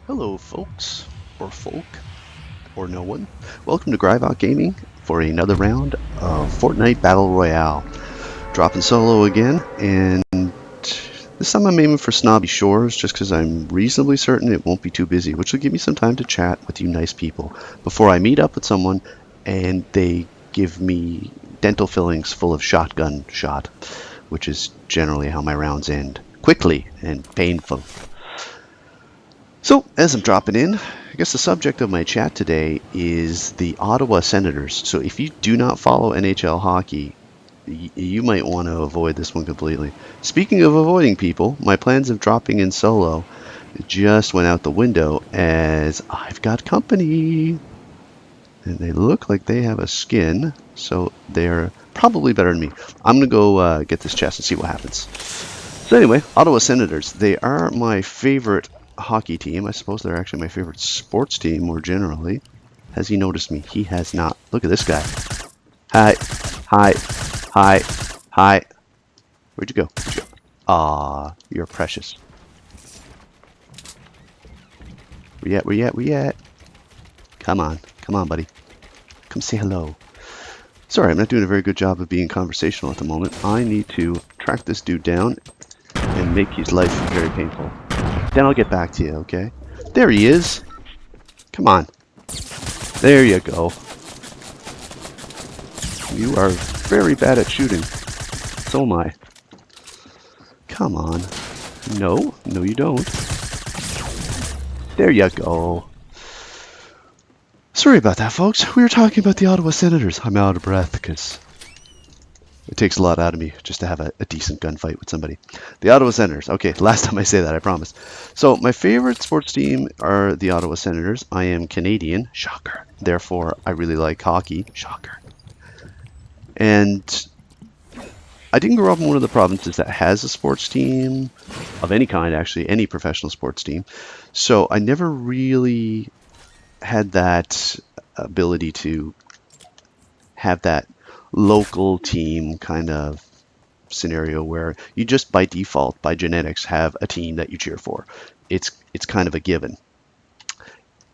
Hello, folks, or folk, or no one. Welcome to Grivot Gaming for another round of Fortnite Battle Royale. Dropping solo again, and this time I'm aiming for Snobby Shores just because I'm reasonably certain it won't be too busy, which will give me some time to chat with you nice people before I meet up with someone and they give me dental fillings full of shotgun shot, which is generally how my rounds end. Quickly and painful. So, as I'm dropping in, I guess the subject of my chat today is the Ottawa Senators. So, if you do not follow NHL hockey, you might want to avoid this one completely. Speaking of avoiding people, my plans of dropping in solo just went out the window as I've got company. And they look like they have a skin, so they're probably better than me. I'm going to go get this chest and see what happens. So anyway, Ottawa Senators, they are my favorite hockey team. I suppose they're actually my favorite sports team more generally. Has he noticed me? He has not. Look at this guy. Hi. Hi. Hi. Hi. Where'd you go? Where'd you go? Aw, you're precious. Where you at? Where you at? Where you at? Come on. Come on, buddy. Come say hello. Sorry, I'm not doing a very good job of being conversational at the moment. I need to track this dude down and make his life very painful. Then I'll get back to you, okay? There he is. Come on. There you go. You are very bad at shooting. So am I. Come on. No, no you don't. There you go. Sorry about that, folks. We were talking about the Ottawa Senators. I'm out of breath because it takes a lot out of me just to have a decent gunfight with somebody. The Ottawa Senators. Okay, last time I say that, I promise. So my favorite sports team are the Ottawa Senators. I am Canadian. Shocker. Therefore, I really like hockey. Shocker. And I didn't grow up in one of the provinces that has a sports team of any kind, actually, any professional sports team. So I never really had that ability to have that local team kind of scenario where you just by default, by genetics, have a team that you cheer for. It's kind of a given.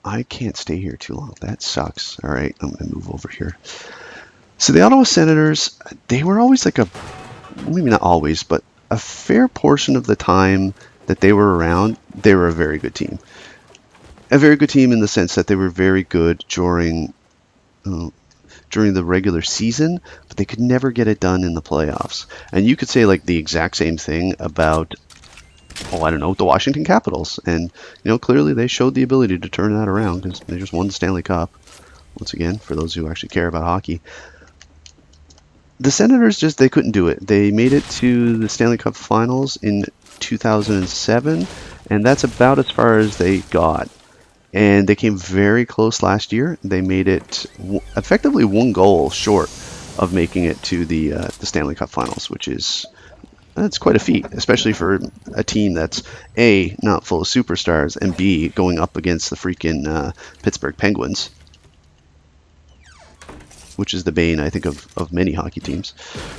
I can't stay here too long. That sucks. All right, I'm gonna move over here. So the Ottawa Senators, they were always like a, maybe not always, but a fair portion of the time that they were around, they were a very good team. A very good team in the sense that they were very good during the regular season, but they could never get it done in the playoffs. And you could say like the exact same thing about, oh, I don't know, the Washington Capitals. And, you know, clearly they showed the ability to turn that around because they just won the Stanley Cup. Once again, for those who actually care about hockey. The Senators just, they couldn't do it. They made it to the Stanley Cup Finals in 2007, and that's about as far as they got. And they came very close last year. They made it effectively one goal short of making it to the Stanley Cup Finals, which is, that's quite a feat, especially for a team that's A, not full of superstars, and B, going up against the freaking Pittsburgh Penguins, which is the bane, I think, of many hockey teams,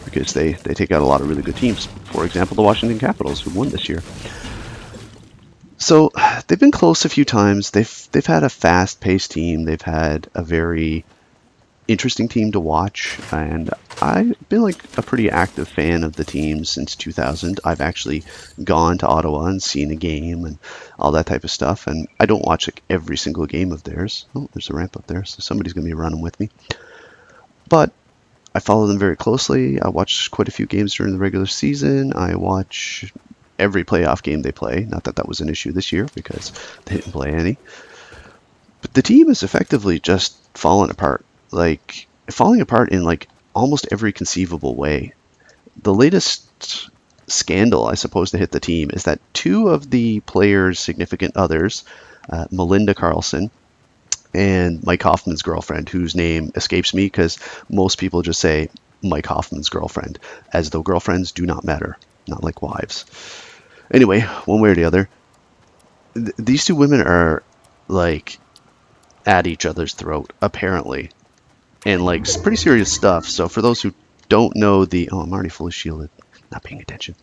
because they take out a lot of really good teams. For example, the Washington Capitals, who won this year. So they've been close a few times. They've had a fast-paced team. They've had a very interesting team to watch, and I've been like a pretty active fan of the team since 2000. I've actually gone to Ottawa and seen a game and all that type of stuff, and I don't watch like every single game of theirs. Oh, there's a ramp up there, so somebody's going to be running with me. But I follow them very closely. I watch quite a few games during the regular season. I watch every playoff game they play. Not that that was an issue this year because they didn't play any. But the team is effectively just falling apart. Like, falling apart in like almost every conceivable way. The latest scandal, I suppose, to hit the team is that two of the players' significant others, Melinda Carlson and Mike Hoffman's girlfriend, whose name escapes me because most people just say Mike Hoffman's girlfriend, as though girlfriends do not matter, not like wives. Anyway, one way or the other, these two women are like at each other's throat, apparently, and like pretty serious stuff. So for those who don't know the, oh, I'm already fully shielded, not paying attention.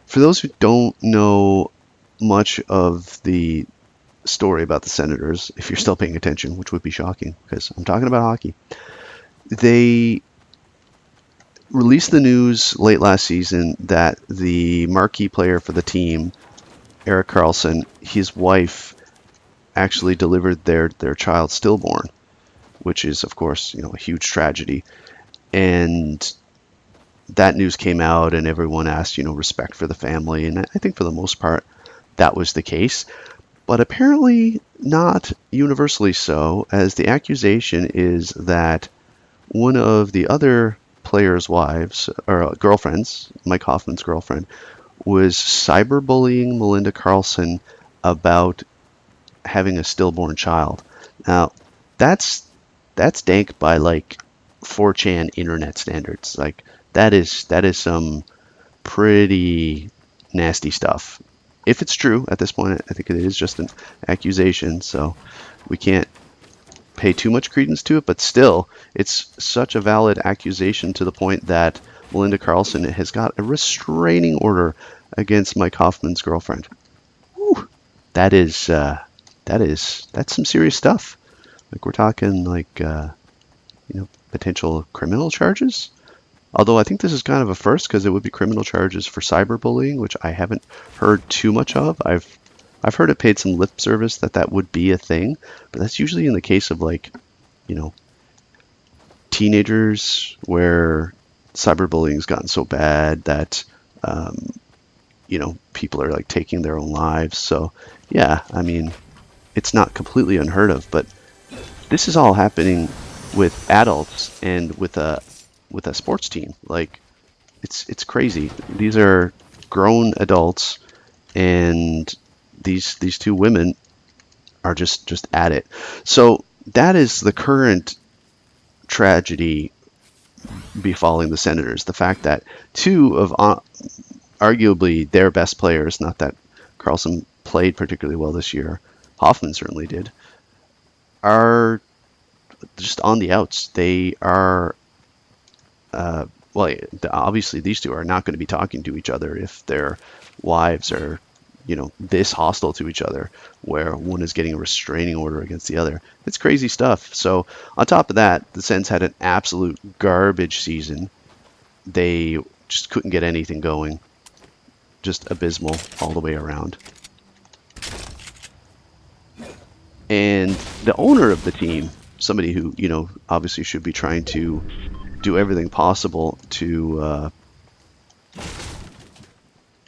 For those who don't know much of the story about the Senators, if you're still paying attention, which would be shocking because I'm talking about hockey. They released the news late last season that the marquee player for the team, Erik Karlsson, his wife actually delivered their child stillborn, which is of course, a huge tragedy. And that news came out and everyone asked, respect for the family, and I think for the most part that was the case. But apparently not universally so, as the accusation is that one of the other players' wives, or girlfriends, Mike Hoffman's girlfriend, was cyberbullying Melinda Carlson about having a stillborn child. Now, that's dank by like 4chan internet standards. Like that is some pretty nasty stuff. If it's true at this point, I think it is just an accusation, so we can't pay too much credence to it, but still, it's such a valid accusation to the point that Melinda Carlson has got a restraining order against Mike Hoffman's girlfriend. Whew. That's some serious stuff. Like we're talking like potential criminal charges. Although I think this is kind of a first because it would be criminal charges for cyberbullying, which I haven't heard too much of. I've heard it paid some lip service that would be a thing, but that's usually in the case of like, teenagers where cyberbullying's gotten so bad that, people are like taking their own lives. So yeah, I mean, it's not completely unheard of, but this is all happening with adults and with a sports team. Like it's crazy. These are grown adults, and these two women are just at it. So that is the current tragedy befalling the Senators. The fact that two of arguably their best players, not that Karlsson played particularly well this year, Hoffman certainly did, are just on the outs. They are well, obviously these two are not going to be talking to each other if their wives are, this hostile to each other, where one is getting a restraining order against the other. It's crazy stuff. So on top of that, the Sens had an absolute garbage season. They just couldn't get anything going. Just abysmal all the way around. And the owner of the team, somebody who, obviously should be trying to do everything possible to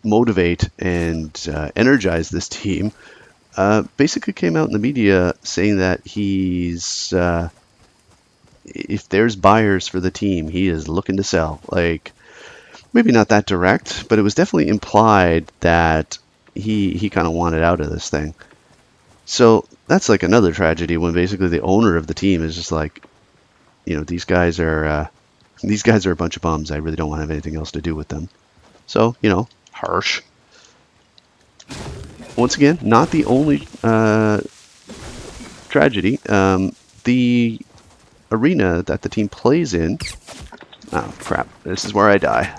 motivate and energize this team, basically came out in the media saying that he's, if there's buyers for the team, he is looking to sell. Like, maybe not that direct, but it was definitely implied that he kind of wanted out of this thing. So that's like another tragedy when basically the owner of the team is just like, these guys are a bunch of bums. I really don't want to have anything else to do with them. So, harsh. Once again, not the only tragedy. The arena that the team plays in. Oh, crap. This is where I die.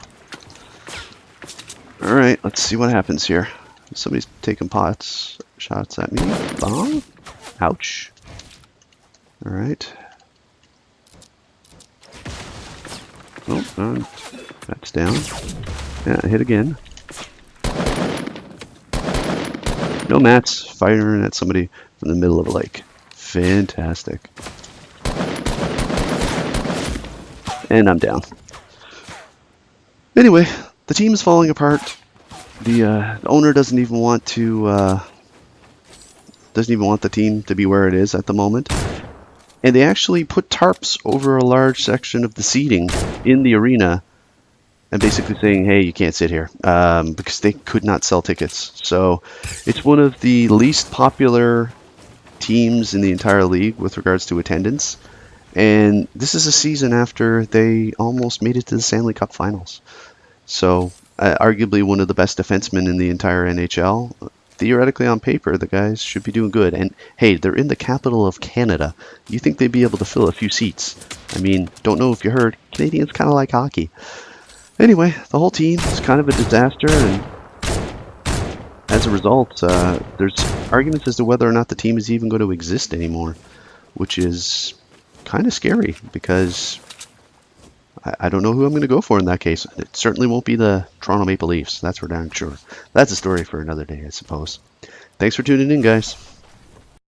Alright, let's see what happens here. Somebody's taking shots at me. Bong. Ouch. Alright. Oh, that's down. Yeah, hit again. No mats, firing at somebody from the middle of a lake. Fantastic. And I'm down. Anyway, the team is falling apart. The owner doesn't even want the team to be where it is at the moment. And they actually put tarps over a large section of the seating in the arena and basically saying, hey, you can't sit here, because they could not sell tickets. So it's one of the least popular teams in the entire league with regards to attendance. And this is a season after they almost made it to the Stanley Cup Finals. So arguably one of the best defensemen in the entire NHL. Theoretically, on paper, the guys should be doing good. And hey, they're in the capital of Canada. You think they'd be able to fill a few seats? I mean, don't know if you heard, Canadians kind of like hockey. Anyway, the whole team is kind of a disaster, and as a result, there's arguments as to whether or not the team is even going to exist anymore, which is kind of scary because I don't know who I'm going to go for in that case. It certainly won't be the Toronto Maple Leafs. That's for darn sure. That's a story for another day, I suppose. Thanks for tuning in, guys.